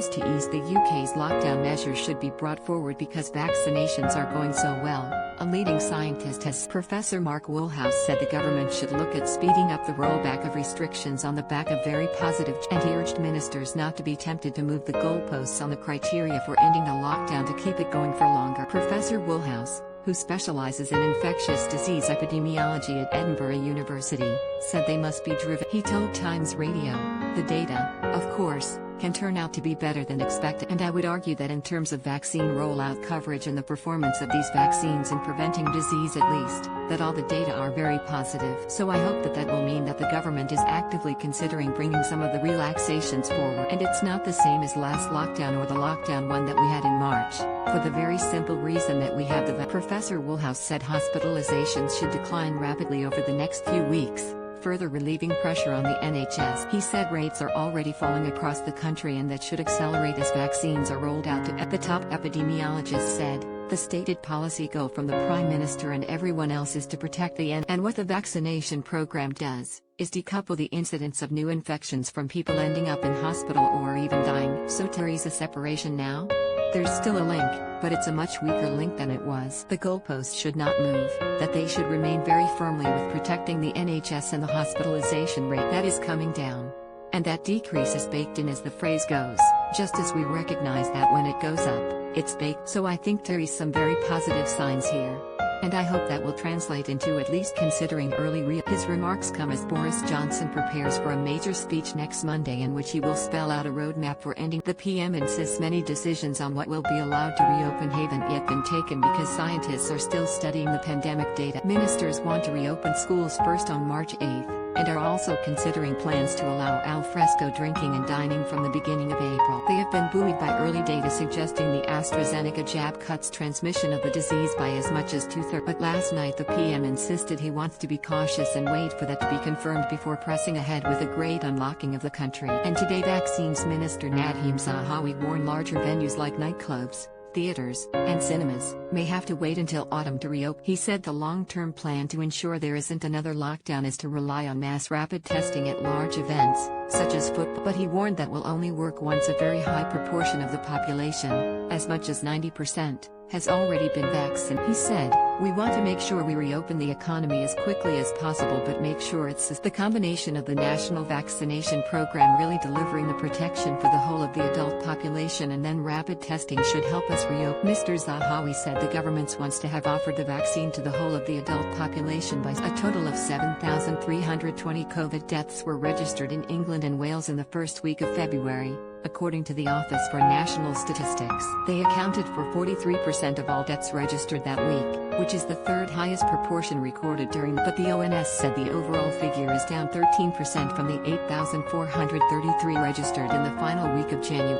proposed to ease the UK's lockdown measures should be brought forward because vaccinations are going so well, a leading scientist has. Professor Mark Woolhouse said the government should look at speeding up the rollback of restrictions on the back of very positive, and he urged ministers not to be tempted to move the goalposts on the criteria for ending the lockdown to keep it going for longer. Professor Woolhouse, who specialises in infectious disease epidemiology at Edinburgh University, said they must be driven. He told Times Radio, "The data, of course, can turn out to be better than expected, and I would argue that in terms of vaccine rollout coverage and the performance of these vaccines in preventing disease at least, that all the data are very positive. So I hope that will mean that the government is actively considering bringing some of the relaxations forward. And it's not the same as last lockdown or the lockdown one that we had in March, for the very simple reason that we have the Professor Woolhouse said hospitalisations should decline rapidly over the next few weeks, further relieving pressure on the NHS. He said rates are already falling across the country and that should accelerate as vaccines are rolled out. At the top epidemiologist said, the stated policy goal from the Prime Minister and everyone else is to protect the end, and what the vaccination program does, is decouple the incidence of new infections from people ending up in hospital or even dying. So there's a separation now? There's still a link, but it's a much weaker link than it was. The goalposts should not move, that they should remain very firmly with protecting the NHS and the hospitalisation rate that is coming down. And that decrease is baked in as the phrase goes, just as we recognize that when it goes up, it's baked. So I think there is some very positive signs here. And I hope that will translate into at least considering early His remarks come as Boris Johnson prepares for a major speech next Monday in which he will spell out a roadmap for ending. The PM insists many decisions on what will be allowed to reopen haven't yet been taken because scientists are still studying the pandemic data. Ministers want to reopen schools first on March 8th, and are also considering plans to allow al fresco drinking and dining from the beginning of April. They have been buoyed by early data suggesting the AstraZeneca jab cuts transmission of the disease by as much as 2/3. But last night the PM insisted he wants to be cautious and wait for that to be confirmed before pressing ahead with a great unlocking of the country. And today Vaccines Minister Nadhim Zahawi warned larger venues like nightclubs, theaters, and cinemas may have to wait until autumn to reopen. He said the long-term plan to ensure there isn't another lockdown is to rely on mass rapid testing at large events, such as football. But he warned that will only work once a very high proportion of the population, as much as 90%, has already been vaccinated. He said, "We want to make sure we reopen the economy as quickly as possible but make sure it's the combination of the national vaccination program really delivering the protection for the whole of the adult population and then rapid testing should help us reopen." Mr. Zahawi said the government wants to have offered the vaccine to the whole of the adult population by a total of 7,320 COVID deaths were registered in England and Wales in the first week of February, according to the Office for National Statistics. They accounted for 43% of all deaths registered that week, which is the third highest proportion recorded but the ONS said the overall figure is down 13% from the 8,433 registered in the final week of January.